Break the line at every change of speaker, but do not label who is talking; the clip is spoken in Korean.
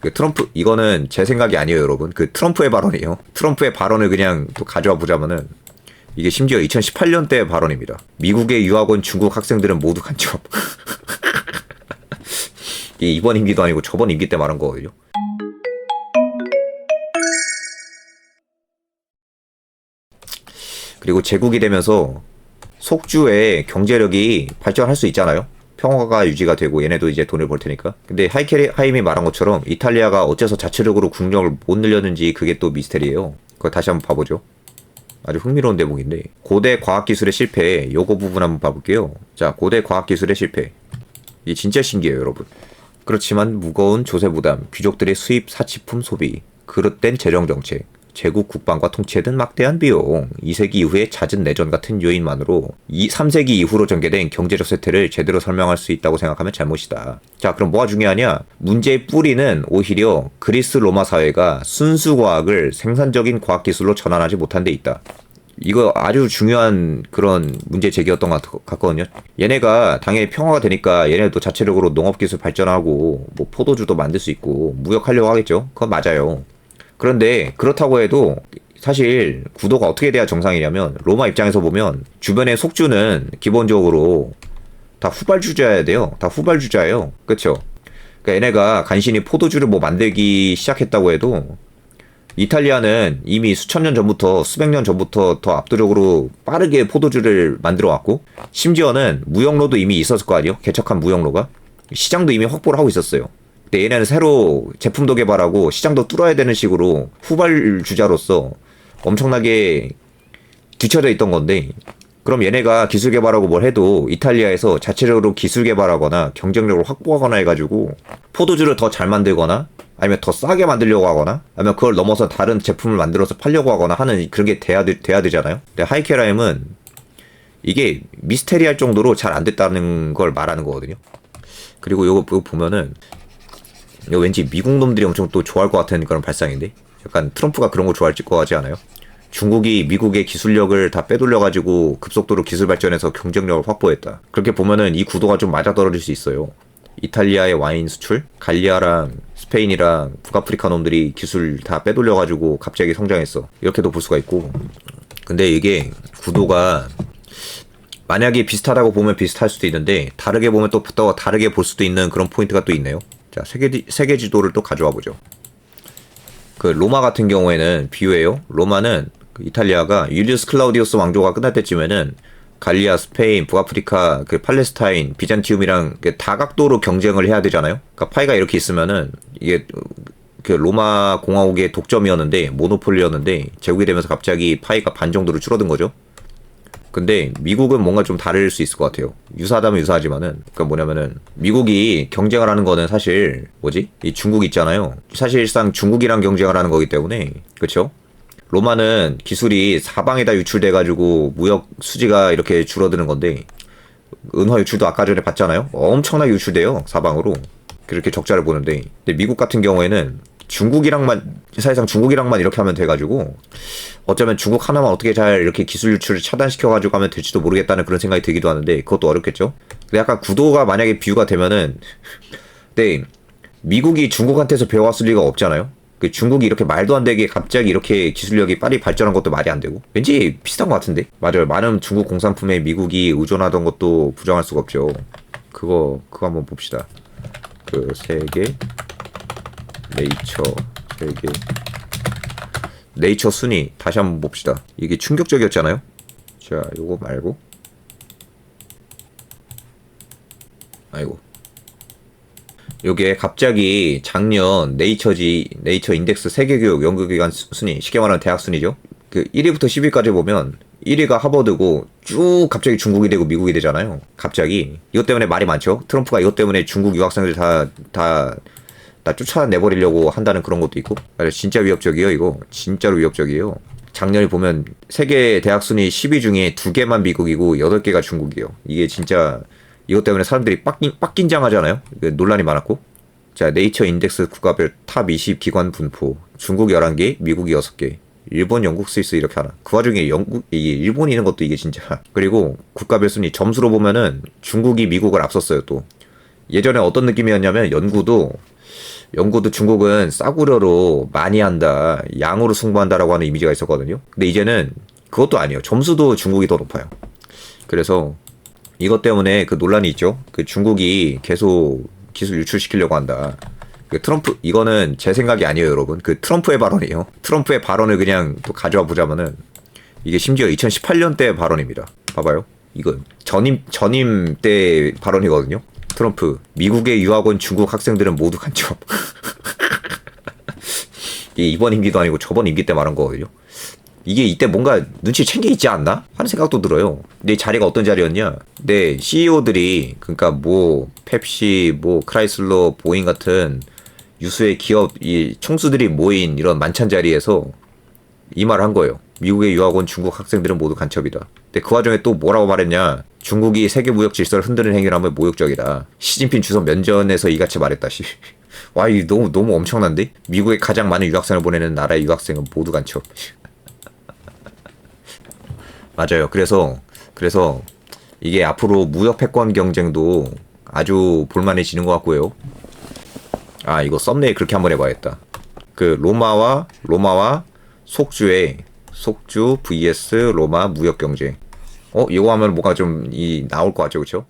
그 트럼프, 이거는 제 생각이 아니에요, 여러분. 그 트럼프의 발언이에요. 트럼프의 발언을 그냥 또 가져와 보자면은, 이게 심지어 2018년 때 발언입니다. 미국의 유학 온 중국 학생들은 모두 간첩. 이게 이번 임기도 아니고 저번 임기 때 말한 거거든요. 그리고 제국이 되면서 속주의 경제력이 발전할 수 있잖아요. 평화가 유지가 되고 얘네도 이제 돈을 벌 테니까. 근데 하임이 말한 것처럼 이탈리아가 어째서 자체적으로 국력을 못 늘렸는지 그게 또 미스테리예요. 그거 다시 한번 봐보죠. 아주 흥미로운 대목인데, 고대 과학기술의 실패, 요거 부분 한번 봐볼게요. 자, 고대 과학기술의 실패. 이게 진짜 신기해요, 여러분. 그렇지만 무거운 조세 부담, 귀족들의 수입 사치품 소비, 그릇된 재정 정책, 제국 국방과 통치에 든 막대한 비용, 2세기 이후의 잦은 내전 같은 요인만으로 3세기 이후로 전개된 경제적 쇠퇴를 제대로 설명할 수 있다고 생각하면 잘못이다. 자, 그럼 뭐가 중요하냐? 문제의 뿌리는 오히려 그리스 로마 사회가 순수 과학을 생산적인 과학기술로 전환하지 못한 데 있다. 이거 아주 중요한 그런 문제 제기였던 것 같거든요. 얘네가 당연히 평화가 되니까 얘네도 자체적으로 농업기술 발전하고 뭐 포도주도 만들 수 있고 무역하려고 하겠죠. 그건 맞아요. 그런데 그렇다고 해도 사실 구도가 어떻게 돼야 정상이냐면, 로마 입장에서 보면 주변의 속주는 기본적으로 다 후발주자여야 돼요. 다 후발주자예요. 그쵸? 그러니까 얘네가 간신히 포도주를 뭐 만들기 시작했다고 해도 이탈리아는 이미 수천 년 전부터, 수백 년 전부터 더 압도적으로 빠르게 포도주를 만들어 왔고, 심지어는 무역로도 이미 있었을 거 아니에요? 개척한 무역로가. 시장도 이미 확보를 하고 있었어요. 근데 얘네는 새로 제품도 개발하고 시장도 뚫어야 되는 식으로 후발주자로서 엄청나게 뒤쳐져 있던 건데, 그럼 얘네가 기술 개발하고 뭘 해도 이탈리아에서 자체적으로 기술 개발하거나 경쟁력을 확보하거나 해가지고 포도주를 더 잘 만들거나 아니면 더 싸게 만들려고 하거나 아니면 그걸 넘어서 다른 제품을 만들어서 팔려고 하거나 하는 그런 게 돼야 되잖아요. 근데 하이케라임은 이게 미스테리할 정도로 잘 안 됐다는 걸 말하는 거거든요. 그리고 이거 보면은 이거 왠지 미국 놈들이 엄청 또 좋아할 것 같은 그런 발상인데, 약간 트럼프가 그런 거 좋아할 것 같지 않아요? 중국이 미국의 기술력을 다 빼돌려가지고 급속도로 기술 발전해서 경쟁력을 확보했다. 그렇게 보면은 이 구도가 좀 맞아떨어질 수 있어요. 이탈리아의 와인 수출, 갈리아랑 스페인이랑 북아프리카 놈들이 기술 다 빼돌려가지고 갑자기 성장했어. 이렇게도 볼 수가 있고. 근데 이게 구도가 만약에 비슷하다고 보면 비슷할 수도 있는데, 다르게 보면 또 다르게 볼 수도 있는 그런 포인트가 또 있네요. 자, 세계 지도를 또 가져와 보죠. 그 로마 같은 경우에는 비유예요. 로마는 그 이탈리아가 율리우스 클라우디우스 왕조가 끝날 때쯤에는 갈리아, 스페인, 북아프리카, 그 팔레스타인, 비잔티움이랑 다각도로 경쟁을 해야 되잖아요. 그러니까 파이가 이렇게 있으면은 이게 그 로마 공화국의 독점이었는데, 모노폴리였는데 제국이 되면서 갑자기 파이가 반 정도로 줄어든 거죠. 근데 미국은 뭔가 좀 다를 수 있을 것 같아요. 유사하다면 유사하지만은, 그러니까 뭐냐면은 미국이 경쟁을 하는 거는 사실 이 중국 있잖아요. 사실상 중국이랑 경쟁을 하는 거기 때문에, 그렇죠? 로마는 기술이 사방에다 유출돼가지고 무역 수지가 이렇게 줄어드는 건데, 은화 유출도 아까 전에 봤잖아요. 엄청나게 유출돼요, 사방으로. 그렇게 적자를 보는데. 근데 미국 같은 경우에는 사실상 중국이랑만 이렇게 하면 돼가지고, 어쩌면 중국 하나만 어떻게 잘 이렇게 기술 유출을 차단시켜가지고 하면 될지도 모르겠다는 그런 생각이 들기도 하는데, 그것도 어렵겠죠? 근데 약간 구도가 만약에 비유가 되면은, 근데 미국이 중국한테서 배워왔을 리가 없잖아요? 그 중국이 이렇게 말도 안 되게 갑자기 이렇게 기술력이 빨리 발전한 것도 말이 안 되고, 왠지 비슷한 것 같은데? 맞아요. 많은 중국 공산품에 미국이 의존하던 것도 부정할 수가 없죠. 그거 한번 봅시다. 그 세계 네이처 순위 다시 한번 봅시다. 이게 충격적이었잖아요. 자, 요거 말고, 아이고, 요게 갑자기 작년 네이처 인덱스 세계교육 연구기관 순위, 쉽게 말하면 대학 순위죠. 그 1위부터 10위까지 보면 1위가 하버드고 쭉 갑자기 중국이 되고 미국이 되잖아요. 갑자기 이것 때문에 말이 많죠. 트럼프가 이것 때문에 중국 유학생들 다 쫓아내버리려고 한다는 그런 것도 있고. 진짜 위협적이에요. 이거 진짜로 위협적이에요. 작년에 보면 세계 대학 순위 10위 중에 2개만 미국이고 8개가 중국이에요. 이게 진짜 이것 때문에 사람들이 빡긴장하잖아요. 논란이 많았고. 자, 네이처 인덱스 국가별 탑 20 기관 분포. 중국 11개, 미국이 6개. 일본, 영국, 스위스 이렇게 하나. 그 와중에 이게 일본이 있는 것도 이게 진짜. 그리고 국가별 순위 점수로 보면은 중국이 미국을 앞섰어요, 또. 예전에 어떤 느낌이었냐면, 연구도 영국도 중국은 싸구려로 많이 한다, 양으로 승부한다라고 하는 이미지가 있었거든요. 근데 이제는 그것도 아니에요. 점수도 중국이 더 높아요. 그래서 이것 때문에 그 논란이 있죠. 그 중국이 계속 기술 유출시키려고 한다. 그 트럼프, 이거는 제 생각이 아니에요, 여러분. 그 트럼프의 발언이에요. 트럼프의 발언을 그냥 또 가져와 보자면은 이게 심지어 2018년 때 발언입니다. 봐봐요. 이거 전임 때 발언이거든요. 트럼프, 미국의 유학 온 중국 학생들은 모두 간첩. 이게 이번 임기도 아니고 저번 임기 때 말한 거거든요. 이게 이때 뭔가 눈치 챙겨 있지 않나? 하는 생각도 들어요. 근데 자리가 어떤 자리였냐? 네, CEO들이, 그러니까 뭐 펩시, 뭐 크라이슬러, 보잉 같은 유수의 기업 이 총수들이 모인 이런 만찬 자리에서 이 말을 한 거예요. 미국에 유학 온 중국 학생들은 모두 간첩이다. 근데 그 와중에 또 뭐라고 말했냐? 중국이 세계 무역 질서를 흔드는 행위라면 모욕적이다. 시진핑 주석 면전에서 이같이 말했다. 와, 이 너무 엄청난데? 미국에 가장 많은 유학생을 보내는 나라의 유학생은 모두 간첩. 맞아요. 그래서 이게 앞으로 무역 패권 경쟁도 아주 볼만해지는 것 같고요. 아, 이거 썸네일 그렇게 한번 해봐야겠다. 그 로마와 속주의 속주 vs 로마 무역 경쟁. 이거 하면 뭐가 좀 나올 것 같죠, 그렇죠?